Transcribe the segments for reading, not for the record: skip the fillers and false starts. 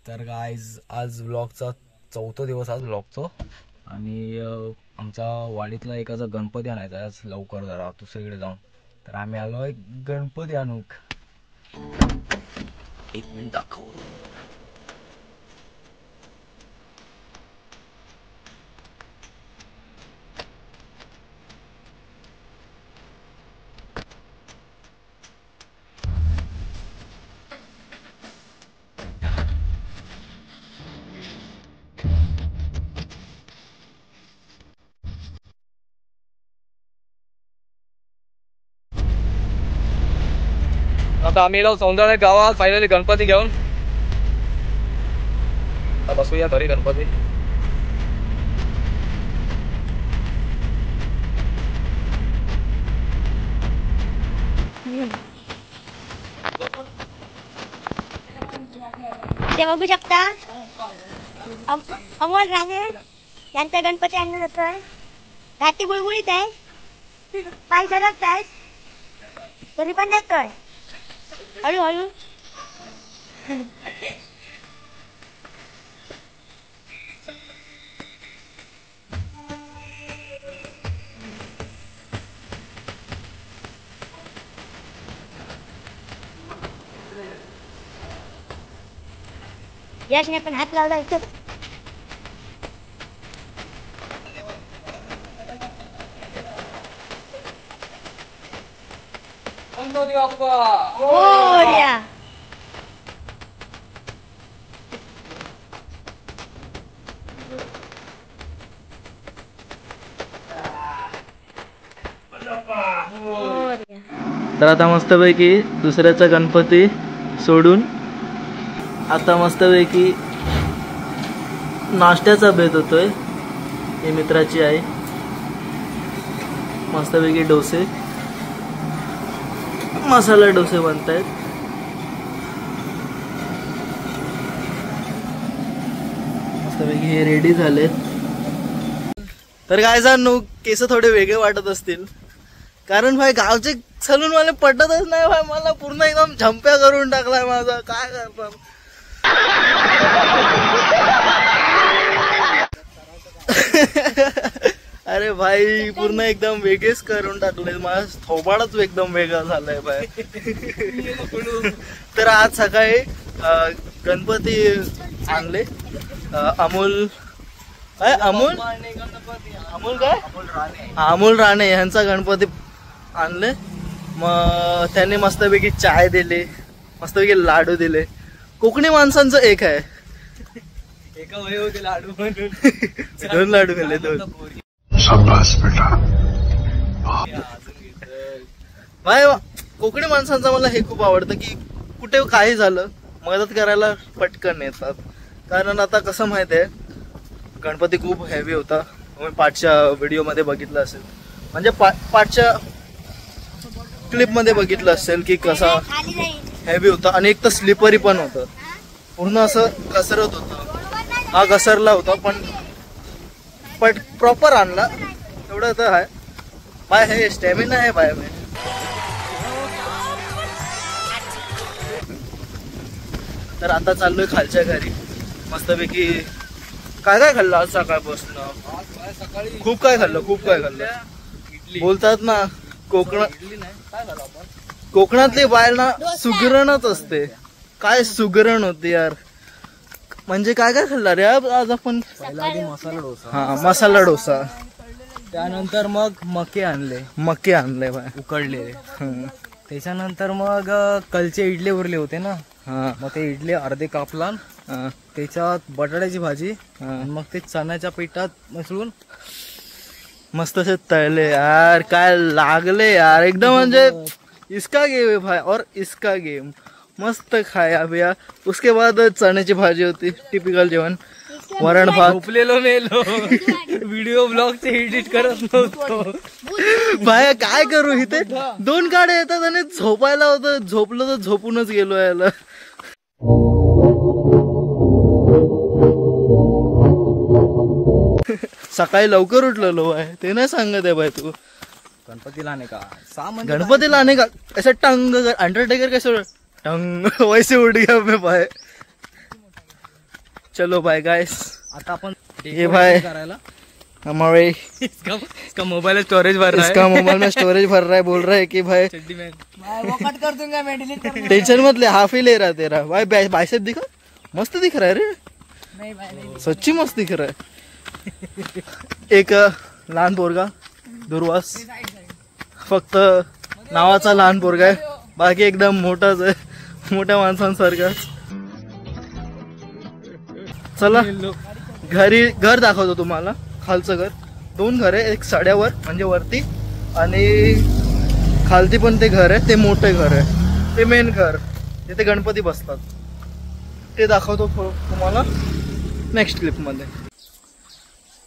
तर गाइज आज व्लॉगचा चौथा दिवस आज व्लॉगचा आणि आमच्या वाडीतला एकाचा गणपती आणायचा आज लवकर जरा दुसरीकडे जाऊन. तर आम्ही आलोय गणपती आणू. एक मिनिट दाखव. आता आम्ही सौंदर्य गावात फायनली गणपती घेऊन बसूया घरी गणपती. ते बघू शकता अमोल राणे यांचा गणपती आणला जातोय. घाटी बुळबुळीत आहे, पाय सरकत आहे तरी पण जातोय हळूहळू. यशने पण हात लावला इथं. मोरया. तर आता मस्तपैकी दुसऱ्याचा गणपती सोडून आता मस्तपैकी नाश्त्याचा बेत होतोय. ही मित्राची आहे. मस्तपैकी डोसे, मसाला डोसे बनतायत. मस्तपैकी हे रेडी झालेत. तर काय सांगू, केस थोडे वेगळे वाटत असतील कारण भाई गावचे सलून वाले पटतच नाही भाई. मला पूर्ण एकदम झंप्या करून टाकलाय माझा. काय करतात अरे भाई पूर्ण एकदम वेगळेच करून टाकले. माझा थोबाडच एकदम वेगळा झालाय भाई. तर आज सकाळी गणपती आणले. अमोल काय अमोल राणे यांचा गणपती आणले. मग त्यांनी मस्तपैकी चाय दिली, मस्तपैकी लाडू दिले. कोकणी माणसांचं एक आहे, एका वय होते लाडू म्हणून 2 लाडू खाल्ले. 2 शाबास बेटा. भाई कोकणी माणसांचं मला हे खूप आवडतं की कुठे काही झालं मदत करायला पटकन येतात. कारण आता कसं माहित आहे, गणपती खूप हेवी होता. तुम्ही पाठच्या व्हिडिओ मध्ये बघितलं असेल, म्हणजे पाठच्या क्लिप मध्ये बघितलं असेल की कसा हेवी होता. आणि एक तर स्लिपरी पण होतं, पूर्ण असं घसरत होतं. हा घसरला होता पण प्रॉपर आणला एवढं तर आहे. बाय हे स्टॅमिना आहे बाय. मी तर आता चाललोय खालच्या घरी. मस्तपैकी काय काय खाल्लं आज सकाळपासून. खूप काय खाल्लं बोलतात ना कोकणातली बाहेर ना सुगरणच असते. काय सुगरण होती यार. म्हणजे काय काय खाल्लं रे आज आपण. मसाला डोसा. हा मसाला डोसा. त्यानंतर मग मके आणले बाय उकडले. त्याच्यानंतर मग कलचे इडले उरले होते ना. हा मग ते इडले अर्धे कापला. त्याच्यात बटाट्याची भाजी, मग ते चण्याच्या पिठात मिसळून मस्त से तळले यार. काय लागले यार एकदम. म्हणजे इसका गेम है भाई और इसका गेम. मस्त खाया भैया. उसके बाद चण्याची भाजी होती, टिपिकल जेवण. वरण भात. झोपलेलो मेलो. व्हिडिओ ब्लॉगचे एडिट करत नव्हतो भाई. काय करू, इथे 2 गाड्या येतात आणि झोपायला होतं. झोपलो तर झोपूनच गेलो याला. सकाळी लवकर उठलेलो आहे ते नाही सांगत आहे भाई तू. गणपतीला आने का सामान, गणपतीला आने का ऐसा टंग अंडरटेकर कैसे टंग वैसे उठ गया मैं भाई. चलो बाय गाइस. आता आपण ये भाई करायला हमारे इसका मोबाईल स्टोरेज भर रहा है. इसका मोबाइल में स्टोरेज भर रहा है. बोल रहा है कि भाई चड्डी में कट कर दूंगा मैं, डिलीट कर दूंगा. टेंशन मत ले, हाफ ही ले रहा है तेरा. भाई बाइसेप दिखा, मस्त दिख रहा है रे. नहीं भाई नहीं. सच्ची मस्त दिख रहा है. एक लहान पोरगा दुर्वास, फक्त नावाचा लहान पोरगा आहे, बाकी एकदम मोठाच आहे, मोठ्या माणसांसारखा. चला घर दाखवतो तुम्हाला. खालचं घर, 2 घर आहे. एक साड्यावर म्हणजे वरती, आणि खालती पण ते घर आहे. ते मोठे घर आहे, ते मेन घर, तिथे गणपती बसतात. ते दाखवतो तुम्हाला नेक्स्ट क्लिप मध्ये.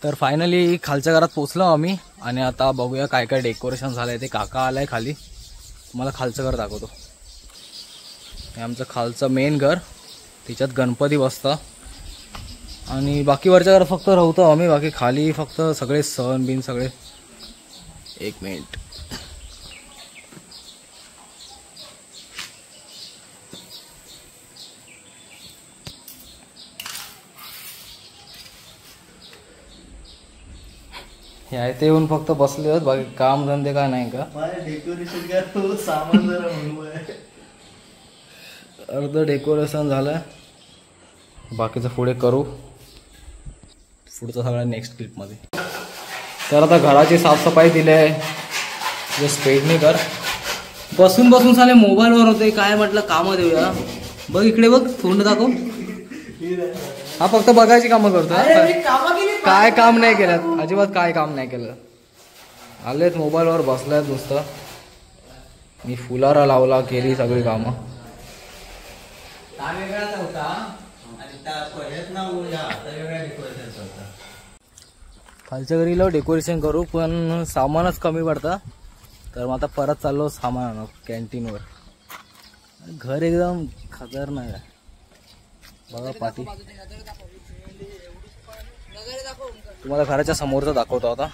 तर फायनली खालच्या घरात पोचलो आम्ही, आणि आता बघूया काय काय डेकोरेशन झालंय ते. काका आलाय खाली, तुम्हाला खालचं घर दाखवतो. हे आमचं खालचं मेन घर, त्याच्यात गणपती बसता, आणि बाकी वरच्या घरात फक्त राहतो आम्ही. बाकी खाली फक्त सगळे सण बिन सगळे. 1 मिनिट. हे आहे ते येऊन फक्त बसले आहेत, बाकी काम धंदे काय नाही का. डेकोरेशन सामान जरा अर्ध डेकोरेशन झालंय, बाकीचं पुढे करू. पुढचं सगळं नेक्स्ट क्लिपमध्ये. तर आता घराची साफसफाई दिली आहे. स्पेडने कर. बसून बसून साले मोबाईलवर होते. काय म्हटलं कामं देऊया. बघ इकडे बघ, तोंड दाखव. हा फक्त बघायची कामं करतो. काय काम नाही केलं, अजिबात काय काम नाही केलं. आलेत मोबाईलवर बसल्यात नुसतं. मी फुलारा लावला, केली सगळी कामं. खालच्या घरीला डेकोरेशन करू, पण सामानच कमी पडतं. तर मग आता परत चाललो सामान आणू कॅन्टीनवर. घर एकदम खतरनाक आहे. बघा पाठी, तुम्हाला घराच्या समोरचं दाखवतो आता.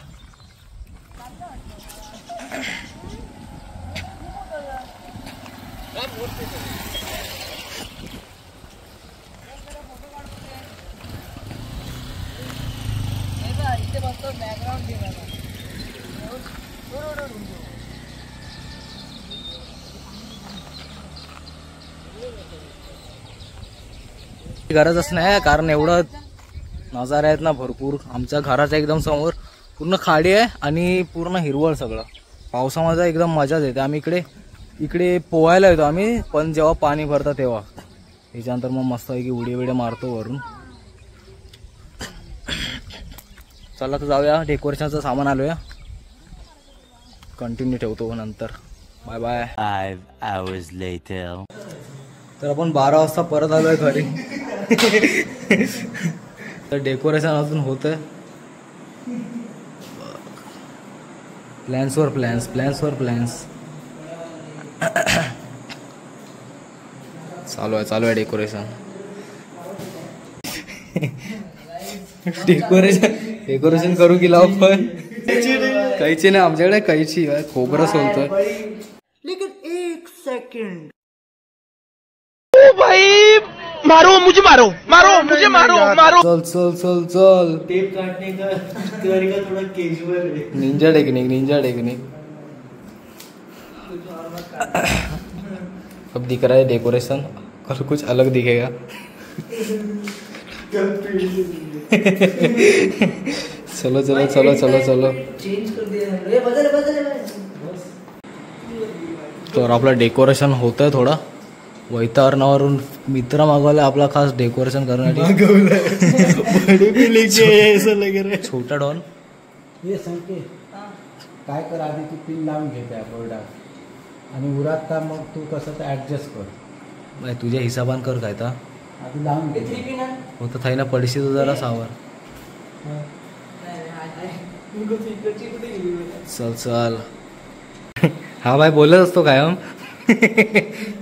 गरजच नाही, कारण एवढं नजारा आहेत ना भरपूर. आमच्या घराच्या एकदम समोर पूर्ण खाडी आहे आणि पूर्ण हिरवळ सगळं. पावसामध्ये एकदम मजाच येते. आम्ही इकडे पोहायला येतो आम्ही, पण जेव्हा पाणी भरतं तेव्हा. त्याच्यानंतर मग मस्त आहे की उडी मारतो वरून. चला तर जाऊया, डेकोरेशनचं सामान आलोया. कंटिन्यू ठेवतो नंतर. Bye bye. 5 hours later. तर आपण 12 वाजता परत आलोय घरी. तर डेकोरेशन अजून होतंय. प्लॅन्सवर प्लॅन्स चालू आहे डेकोरेशन. डेकोरेशन करू की लाव, पण कैची नाही आमच्याकडे. कैची खोबरं सोलतोय. लेकिन 1 सेकंड. चल. टेप काटने का तरीका थोड़ा कैजुअल है. Ninja technique. अब दिख रहा है डेकोरेशन, और कुछ अलग दिखेगा. चलो. चेंज कर दिया. बदल. तर आपलं डेकोरेशन होतंय थोडं. वैतरणावरून मित्र मागवलाय आपला खास डेकोरेशन करण्यासाठी. छोटा डॉन. हे सांगते काय कर, आधी तू पिन लावून घे त्या बोर्डात, आणि उरात का मग तू कसं तर ॲडजस्ट कर. बाय तुझ्या हिसाबान कर काय तर. आधी लावून घे. होतं थाय ना पडशी तो जरा सावर. चल. हा भाई बोलत असतो कायम.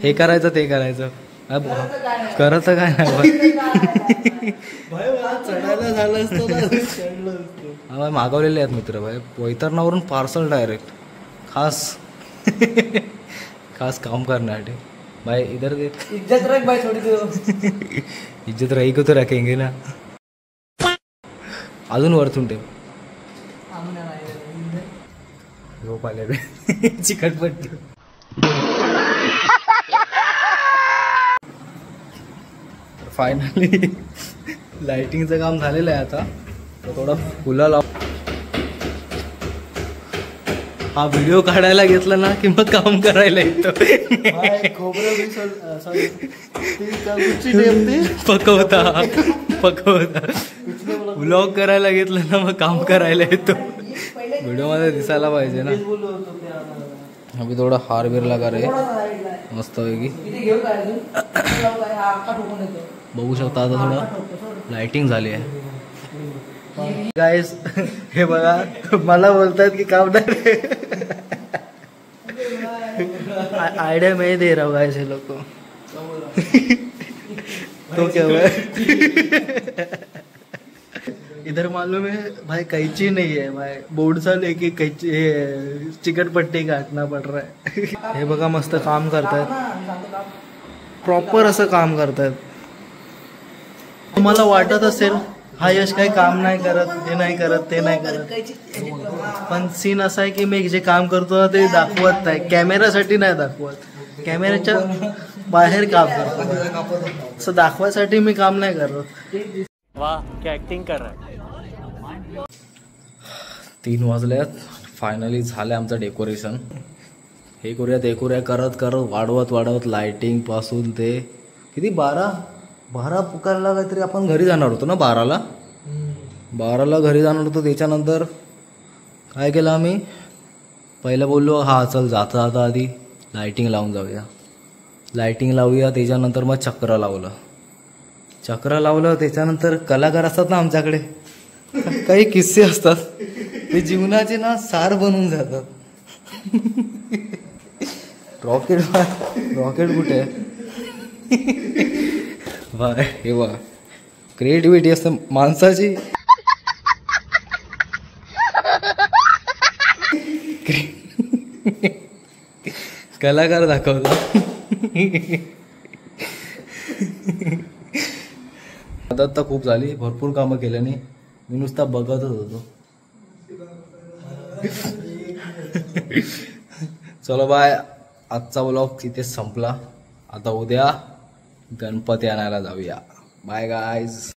हे करायचं ते करायचं. करत काय नाही. चढायला झालं असतं ना, चढलं असतं. हा भाई मागवलेले आहेत मित्र. भाई वैतरणावरून पार्सल डायरेक्ट खास काम करण्यासाठी. भाई इधर देख, इज्जत रख भाई थोडी तू. इज्जत राही को तो रखेंगे ना. अजून वरतून ठेव. झोप आले बे. चिकटपट्टी. फायनली लाइटिंगचं काम झालेलं आहे आता. तर थोडा फुला लाव. हा व्हिडिओ काढायला घेतला ना की मग काम करायला येतो. पकवता व्लॉग करायला घेतलं ना मग काम करायला येतो. व्हिडिओ मध्ये दिसायला पाहिजे ना. अभि थोडा हार बिर लगा रे मस्त पैकी. बघू शकता आता थोडं लाइटिंग झाली आहे. गाइस हे बघा मला बोलतायत की काम नाही. आइडिया मैं दे रहा हूँ गाइस ये लोग को. तो क्या हुआ इधर मालूम है भाई कैची नहीं है भाई. बोर्डचा लेके कैची चिकटपट्टी काटना पड़ रहा है. हे बघा मस्त काम करतायत. प्रॉपर असं काम करतायत. तुम्हाला वाटत असेल हा यश काही काम नाही करत, हे नाही करत, ते नाही करत. पण सीन असा आहे की मी जे काम करतो ना ते दाखवत नाही. कॅमेरासाठी नाही दाखवत. कॅमेऱ्याच्या बाहेर काम करतो. असं दाखवायसाठी मी काम नाही करत. वाह क्या एक्टिंग कर रहा है. 3 वाजल्यात. फायनली झालं आमचं डेकोरेशन. हे करूया करत वाढवत लाइटिंग पासून ते किती 12 पुकारला काहीतरी आपण घरी जाणार होतो ना. 12ला घरी जाणार होतो. त्याच्यानंतर काय केलं आम्ही, पहिलं बोललो हा चल जाता आधी लाइटिंग लावून जाऊया. त्याच्यानंतर मग चक्र लावलं. त्याच्यानंतर कलाकार असतात ना आमच्याकडे, काही किस्से असतात ते जीवनाचे ना सार बनून जातात. रॉकेट कुठे आहे. हे बघ क्रिएटिव्हिटी असते माणसाची. कलाकार दाखवतो. आता खूप झाली, भरपूर कामं केल्याने मी नुसता बघतच होतो. चलो बाय, आजचा व्लॉग इथे संपला. आता उद्या गणपती आणायला जाऊया. Bye guys.